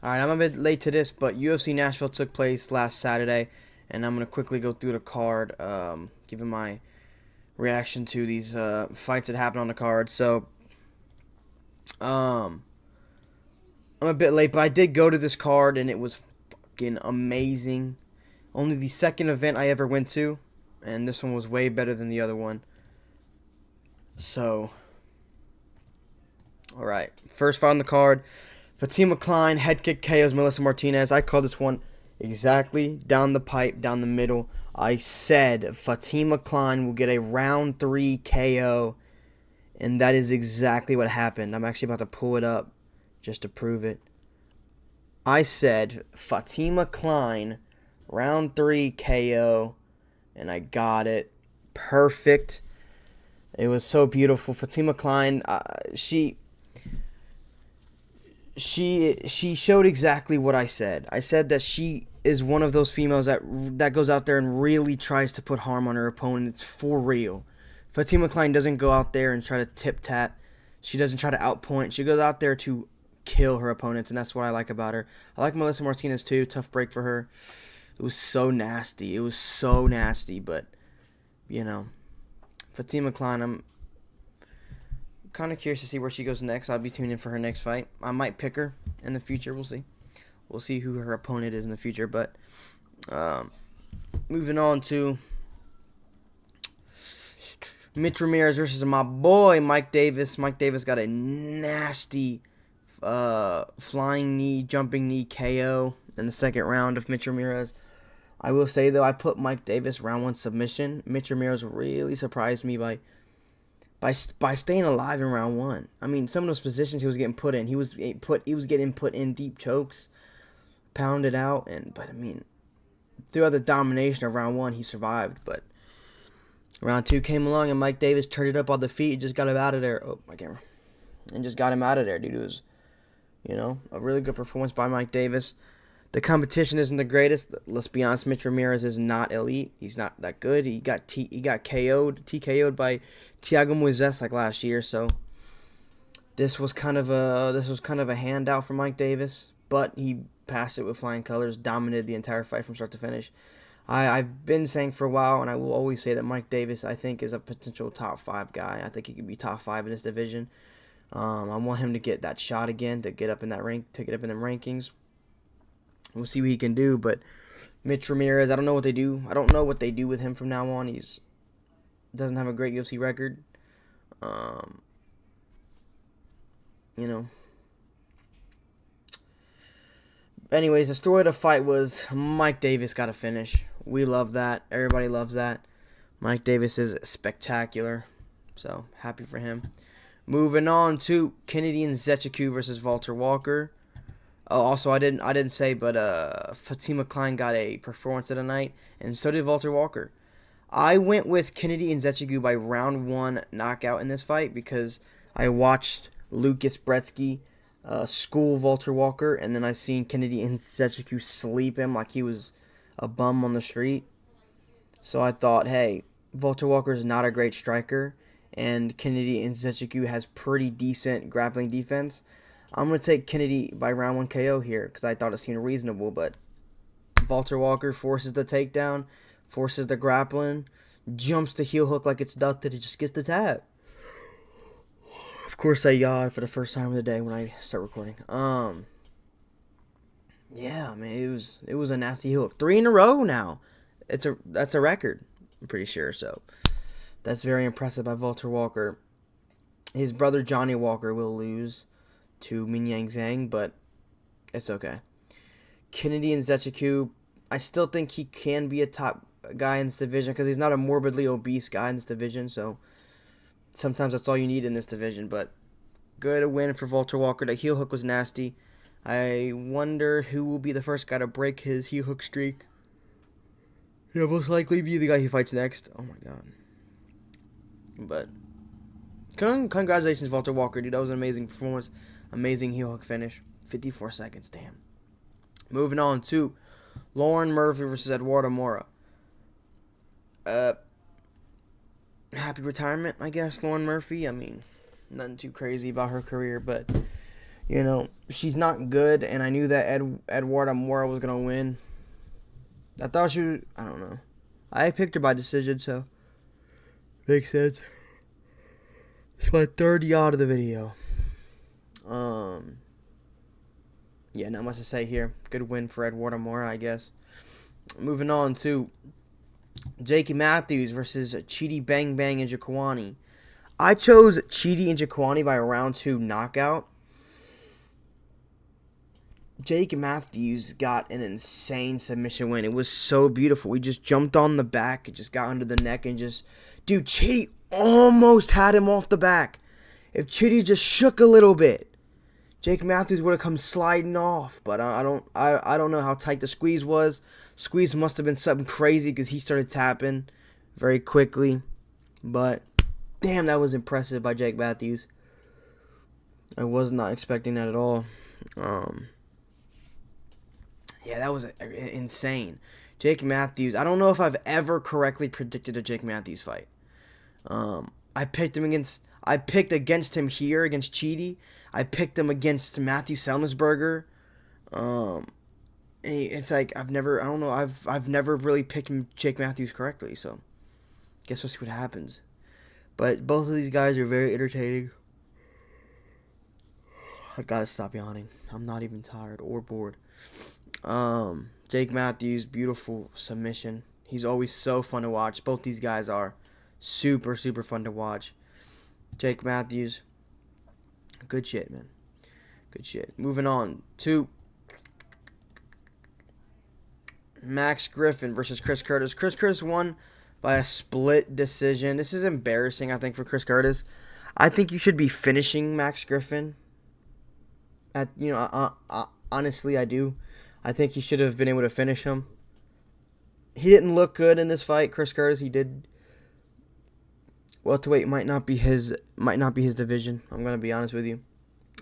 Alright, I'm a bit late to this, but UFC Nashville took place last Saturday, and I'm going to quickly go through the card, giving my reaction to these fights that happened on the card. So, um, I'm a bit late, but I did go to this card, and it was fucking amazing. Only the second event I ever went to, and this one was way better than the other one. So, alright, first fight on the card. Fatima Klein head kick KOs Melissa Martinez. I called this one exactly down the pipe, down the middle. I said Fatima Klein will get a round 3 KO, and that is exactly what happened. I'm actually about to pull it up just to prove it. I said Fatima Klein round 3 KO, and I got it. Perfect. It was so beautiful. Fatima Klein, she showed exactly what I said. I said that she is one of those females that goes out there and really tries to put harm on her opponent. It's for real. Fatima Klein doesn't go out there and try to tip tap. She doesn't try to outpoint. She goes out there to kill her opponents, and that's what I like about her. I like Melissa Martinez too. Tough break for her. It was so nasty. It was so nasty, but you know, Fatima Klein, I'm kind of curious to see where she goes next. I'll be tuning in for her next fight. I might pick her in the future. We'll see. We'll see who her opponent is in the future. But moving on to Mitch Ramirez versus my boy Mike Davis. Mike Davis got a nasty flying knee, jumping knee KO in the second round of Mitch Ramirez. I will say, though, I put Mike Davis round 1 submission. Mitch Ramirez really surprised me by staying alive in round 1. I mean, some of those positions he was getting put in, he was getting put in deep chokes, pounded out, but I mean, throughout the domination of round 1, he survived. But round 2 came along, and Mike Davis turned it up on the feet and just got him out of there. Oh, my camera. And just got him out of there, dude. It was, a really good performance by Mike Davis. The competition isn't the greatest. Let's be honest, Mitch Ramirez is not elite. He's not that good. He got TKO'd by Thiago Moises like last year. So this was kind of a handout for Mike Davis, but he passed it with flying colors, dominated the entire fight from start to finish. I've been saying for a while, and I will always say that Mike Davis, I think, is a potential top 5 guy. I think he could be top 5 in this division. I want him to get that shot again, to get up in that rankings. We'll see what he can do, but Mitch Ramirez, I don't know what they do. I don't know what they do with him from now on. He's doesn't have a great UFC record. Anyways, the story of the fight was Mike Davis got a finish. We love that. Everybody loves that. Mike Davis is spectacular, so happy for him. Moving on to Kennedy Nzechukwu versus Walter Walker. Oh, also, I didn't say, but Fatima Klein got a performance of the night, and so did Walter Walker. I went with Kennedy Nzechukwu by round 1 knockout in this fight because I watched Lucas Brzeski school Walter Walker, and then I seen Kennedy Nzechukwu sleep him like he was a bum on the street. So I thought, hey, Walter Walker is not a great striker, and Kennedy Nzechukwu has pretty decent grappling defense. I'm going to take Kennedy by round 1 KO here because I thought it seemed reasonable, but Walter Walker forces the takedown, forces the grappling, jumps the heel hook like it's ducted, it just gets the tap. Of course, I yawed for the first time of the day when I start recording. Yeah, man, it was a nasty heel hook. 3 in a row now. That's a record, I'm pretty sure, so that's very impressive by Walter Walker. His brother Johnny Walker will lose to Minyang Zhang, but it's okay. Kennedy Nzechukwu, I still think he can be a top guy in this division because he's not a morbidly obese guy in this division, so sometimes that's all you need in this division, but good win for Walter Walker. The heel hook was nasty. I wonder who will be the first guy to break his heel hook streak. He'll most likely be the guy he fights next. Oh my god. But congratulations, Walter Walker, dude. That was an amazing performance. Amazing heel hook finish. 54 seconds, damn. Moving on to Lauren Murphy versus Eduardo Mora. Happy retirement, I guess, Lauren Murphy. I mean, nothing too crazy about her career, but You know, she's not good, and I knew that Eduarda Mora was gonna win. I thought she was, I don't know. I picked her by decision, so makes sense. It's my third yacht of the video. Yeah, not much to say here. Good win for Eduarda Mora, I guess. Moving on to Jakey Matthews versus Chidi Bang Bang and Jaquani. I chose Chidi and Jaquani by a round 2 knockout. Jake Matthews got an insane submission win. It was so beautiful. He just jumped on the back, and just got under the neck, and just, dude, Chidi almost had him off the back. If Chidi just shook a little bit, Jake Matthews would have come sliding off. But I don't know how tight the squeeze was. Squeeze must have been something crazy because he started tapping very quickly. But damn, that was impressive by Jake Matthews. I was not expecting that at all. Yeah, that was insane. Jake Matthews. I don't know if I've ever correctly predicted a Jake Matthews fight. I picked against him here against Chidi. I picked him against Matthew Selmesberger. It's like I've never really picked Jake Matthews correctly. So, guess we'll see what happens. But both of these guys are very entertaining. I gotta stop yawning. I'm not even tired or bored. Jake Matthews, beautiful submission. He's always so fun to watch. Both these guys are super, super fun to watch. Jake Matthews, good shit, man. Good shit. Moving on to Max Griffin versus Chris Curtis. Chris Curtis won by a split decision. This is embarrassing, I think, for Chris Curtis. I think you should be finishing Max Griffin. Honestly, I do. I think he should have been able to finish him. He didn't look good in this fight, Chris Curtis. He did. Welterweight might not be his division. I'm gonna be honest with you.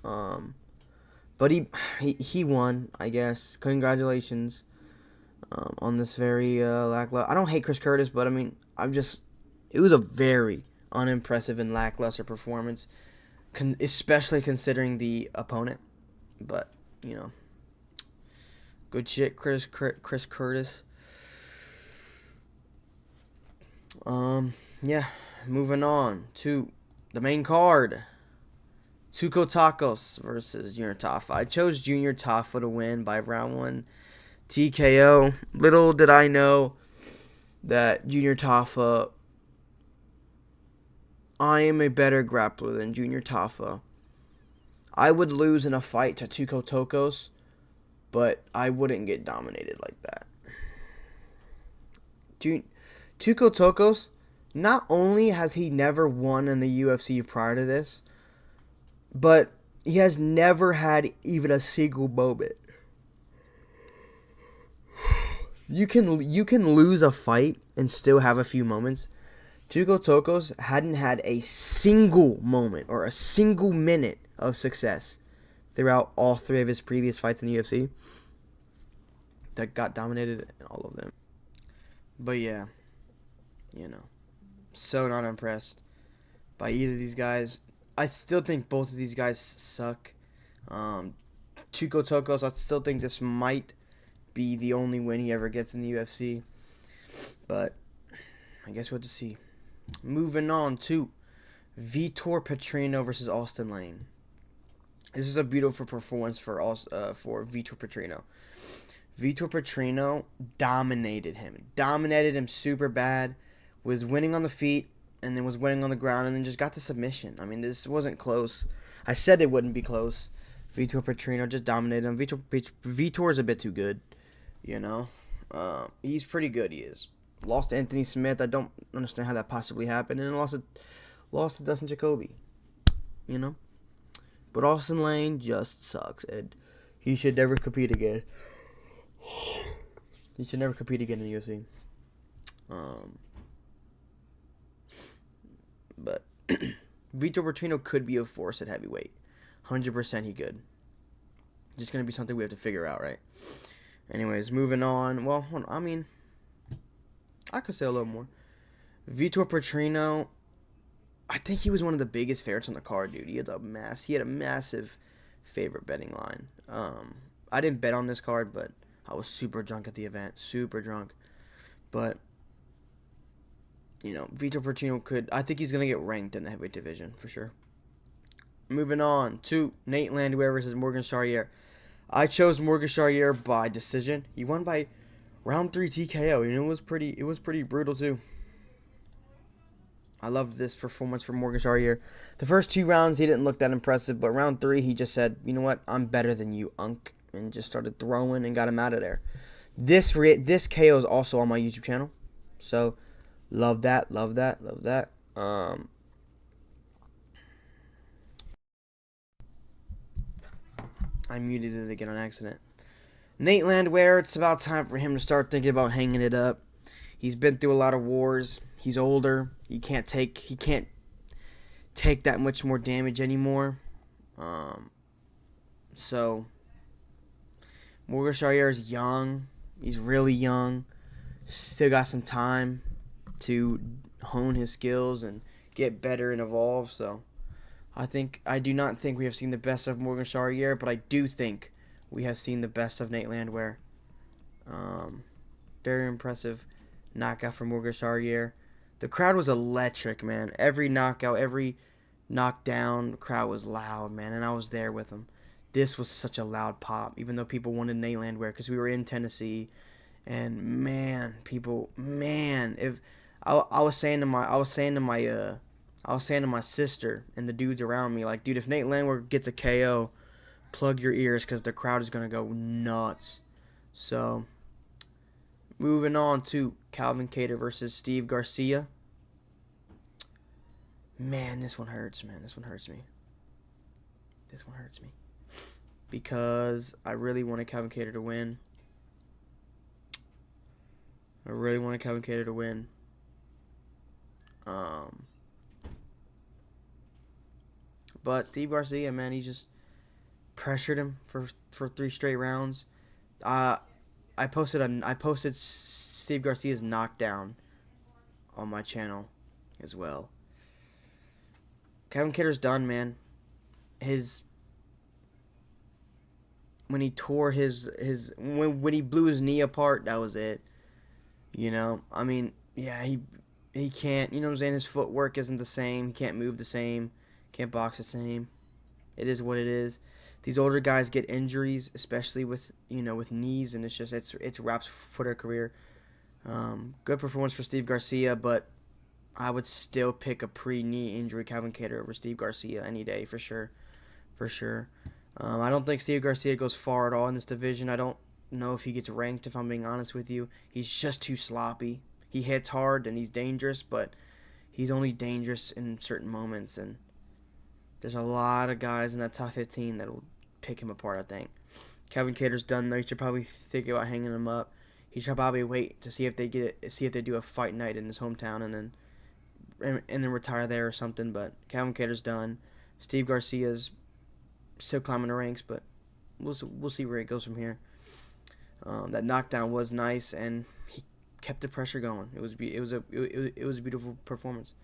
But he won, I guess. Congratulations. On this very lackluster. I don't hate Chris Curtis, but I mean, it was a very unimpressive and lackluster performance, especially considering the opponent. But good shit, Chris Curtis. Yeah. Moving on to the main card. Tuco Tacos versus Junior Tafa. I chose Junior Tafa to win by round 1 TKO. Little did I know that Junior Tafa, I am a better grappler than Junior Tafa. I would lose in a fight to Tuco Tacos, but I wouldn't get dominated like that. Tuco Tacos, not only has he never won in the UFC prior to this, but he has never had even a single moment. You can lose a fight and still have a few moments. Tuco Tacos hadn't had a single moment or a single minute of success throughout all 3 of his previous fights in the UFC. That got dominated in all of them. But yeah, so not impressed by either of these guys. I still think both of these guys suck. Tuco Tacos, I still think this might be the only win he ever gets in the UFC. But I guess we'll just see. Moving on to Vitor Petrino versus Austin Lane. This is a beautiful performance for Vitor Petrino. Vitor Petrino dominated him super bad, was winning on the feet, and then was winning on the ground, and then just got the submission. I mean, this wasn't close. I said it wouldn't be close. Vitor Petrino just dominated him. Vitor is a bit too good, He's pretty good, he is. Lost to Anthony Smith. I don't understand how that possibly happened. And lost to Dustin Jacoby, But Austin Lane just sucks, and he should never compete again. He should never compete again in the UFC. But Vitor Petrino could be a force at heavyweight. 100% he could. Just going to be something we have to figure out, right? Anyways, moving on. Well, I mean, I could say a little more. Vitor Petrino, I think he was one of the biggest favorites on the card, dude. He had a massive favorite betting line. I didn't bet on this card, but I was super drunk at the event. Super drunk. But, Vitor Portino I think he's going to get ranked in the heavyweight division for sure. Moving on to Nate Landwehr versus Morgan Charrier. I chose Morgan Charrier by decision. He won by round 3 TKO, and it was pretty brutal too. I loved this performance from Morgan Charrier. The first 2 rounds he didn't look that impressive, but round 3 he just said, "You know what? I'm better than you, Unk," and just started throwing and got him out of there. This KO is also on my YouTube channel, so love that. I muted it again on accident. Nate Landwehr, it's about time for him to start thinking about hanging it up. He's been through a lot of wars. He's older. He can't take that much more damage anymore. So Morgan Charrier is young. He's really young. Still got some time to hone his skills and get better and evolve. So I do not think we have seen the best of Morgan Charrier, but I do think we have seen the best of Nate Landwehr. Very impressive knockout from Morgan Charrier. The crowd was electric, man. Every knockout, every knockdown, the crowd was loud, man, and I was there with them. This was such a loud pop, even though people wanted Nate Landwehr because we were in Tennessee, and man, if I was saying to my sister and the dudes around me, like, dude, if Nate Landwehr gets a KO, plug your ears because the crowd is gonna go nuts. So, moving on to Calvin Kattar versus Steve Garcia. Man, this one hurts, man. This one hurts me. Because I really wanted Calvin Kattar to win. But Steve Garcia, man, he just pressured him for 3 straight rounds. I posted Steve Garcia's knockdown on my channel as well. Kevin Kattar's done, man. When he tore when he blew his knee apart, that was it. I mean, yeah, he can't, you know what I'm saying? His footwork isn't the same. He can't move the same. Can't box the same. It is what it is. These older guys get injuries, especially with knees, and it's wraps for their career. Good performance for Steve Garcia, but I would still pick a pre-knee injury Calvin Kattar over Steve Garcia any day for sure. I don't think Steve Garcia goes far at all in this division. I don't know if he gets ranked, if I'm being honest with you. He's just too sloppy. He hits hard and he's dangerous, but he's only dangerous in certain moments, and there's a lot of guys in that top 15 that will pick him apart, I think. Kevin Kattar's done, though. You should probably think about hanging him up. He should probably wait to see if they do a fight night in his hometown and then retire there or something. But Kevin Kattar's done. Steve Garcia's still climbing the ranks, but we'll see where it goes from here. That knockdown was nice, and he kept the pressure going. It was a beautiful performance.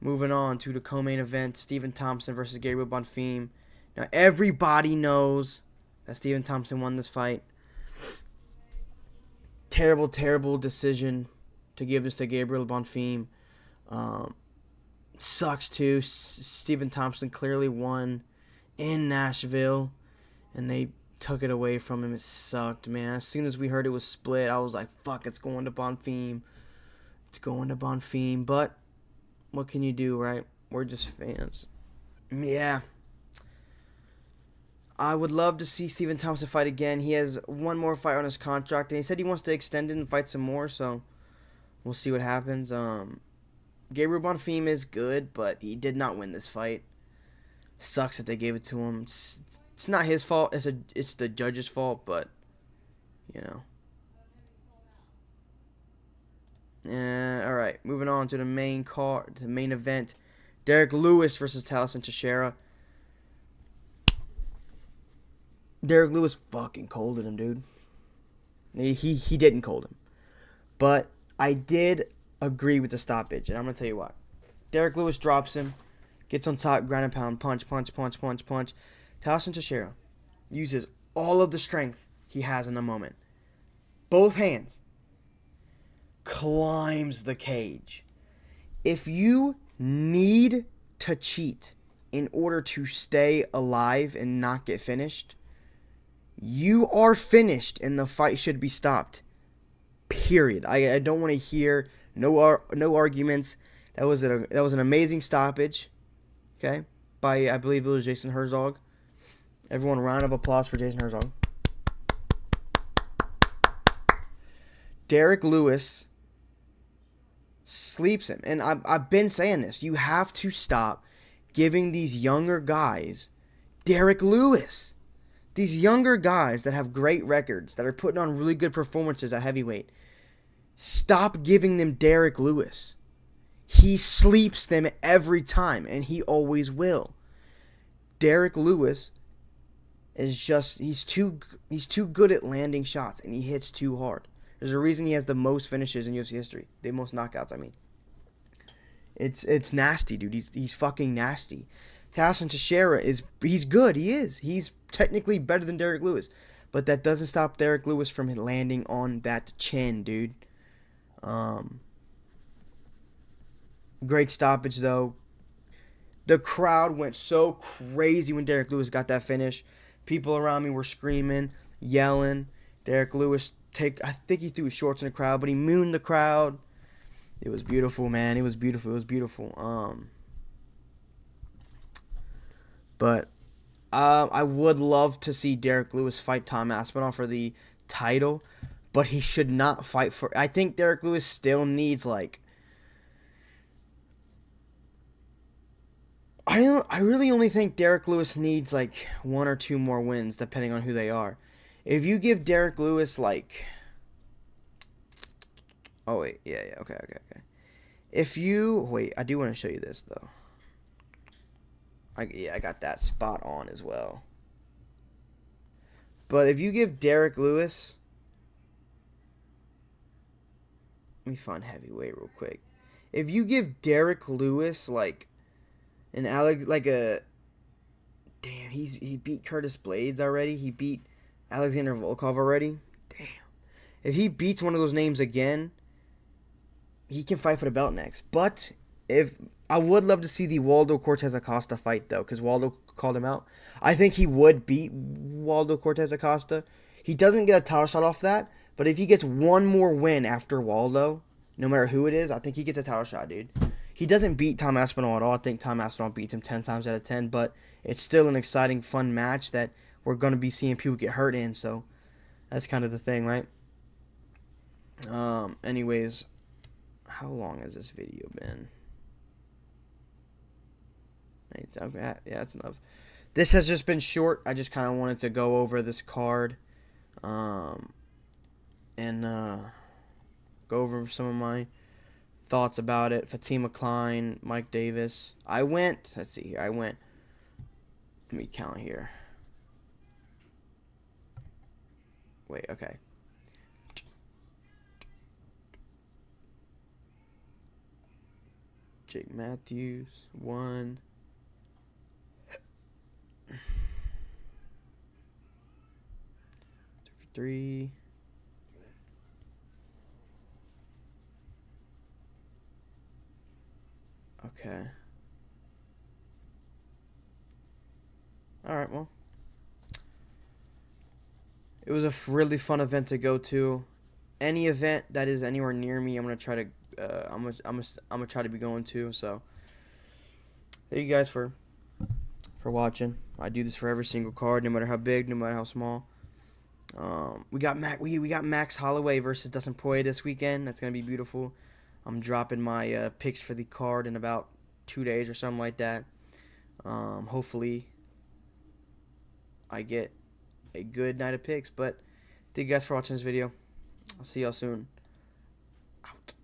Moving on to the co-main event, Stephen Thompson versus Gabriel Bonfim. Now, everybody knows that Stephen Thompson won this fight. Terrible decision to give this to Gabriel Bonfim. Sucks, too. Stephen Thompson clearly won in Nashville, and they took it away from him. It sucked, man. As soon as we heard it was split, I was like, fuck, it's going to Bonfim. But what can you do, right? We're just fans. Yeah. I would love to see Stephen Thompson fight again. He has one more fight on his contract, and he said he wants to extend it and fight some more, so we'll see what happens. Gabriel Bonfim is good, but he did not win this fight. Sucks that they gave it to him. It's not his fault. It's the judge's fault, but, all right, moving on to the main event. Derek Lewis versus Teixeira. Derek Lewis fucking colded him, dude. He didn't cold him. But I did agree with the stoppage, and I'm going to tell you why. Derek Lewis drops him, gets on top, ground and pound, punch. Teixeira uses all of the strength he has in the moment. Both hands. Climbs the cage. If you need to cheat in order to stay alive and not get finished, you are finished and the fight should be stopped. Period. I don't want to hear no arguments. That was an amazing stoppage. Okay? By, I believe it was Jason Herzog. Everyone, round of applause for Jason Herzog. Derek Lewis sleeps him. And I've been saying this. You have to stop giving these younger guys Derek Lewis. These younger guys that have great records, that are putting on really good performances at heavyweight, stop giving them Derek Lewis. He sleeps them every time, and he always will. Derek Lewis is just, he's too good at landing shots, and he hits too hard. There's a reason he has the most finishes in UFC history. The most knockouts, I mean. It's nasty, dude. He's fucking nasty. Teixeira he's good. He is. He's technically better than Derek Lewis. But that doesn't stop Derek Lewis from landing on that chin, dude. Great stoppage, though. The crowd went so crazy when Derek Lewis got that finish. People around me were screaming, yelling. Derek Lewis, I think he threw his shorts in the crowd, but he mooned the crowd. It was beautiful, man. It was beautiful. It was beautiful. But I would love to see Derek Lewis fight Tom Aspinall for the title, but he should not fight for. I think Derek Lewis still needs I really only think Derek Lewis needs one or two more wins, depending on who they are. If you give Derek Lewis oh wait, yeah, okay. If you wait, I do want to show you this though. I got that spot on as well. But if you give Derek Lewis, let me find heavyweight real quick. If you give Derek Lewis an damn, he beat Curtis Blades already. He beat Alexander Volkov already. Damn. If he beats one of those names again, he can fight for the belt next. But I would love to see the Waldo Cortez Acosta fight, though, because Waldo called him out. I think he would beat Waldo Cortez Acosta. He doesn't get a title shot off that, but if he gets one more win after Waldo, no matter who it is, I think he gets a title shot, dude. He doesn't beat Tom Aspinall at all. I think Tom Aspinall beats him 10 times out of 10, but it's still an exciting, fun match that we're going to be seeing people get hurt in, so that's kind of the thing, right? Anyways, how long has this video been? Yeah, that's enough. This has just been short. I just kind of wanted to go over this card and go over some of my thoughts about it. Fatima Klein, Mike Davis. Let's see here. Let me count here. Wait, okay. Jake Matthews, 1. Three. Okay. Alright, well. It was a really fun event to go to. Any event that is anywhere near me, I'm gonna try to I'm gonna try to be going to. So thank you guys for watching. I do this for every single card, no matter how big, no matter how small. We got Max Holloway versus Dustin Poirier this weekend. That's gonna be beautiful. I'm dropping my picks for the card in about 2 days or something like that. Hopefully I get a good night of picks. But thank you guys for watching this video. I'll see y'all soon. Out.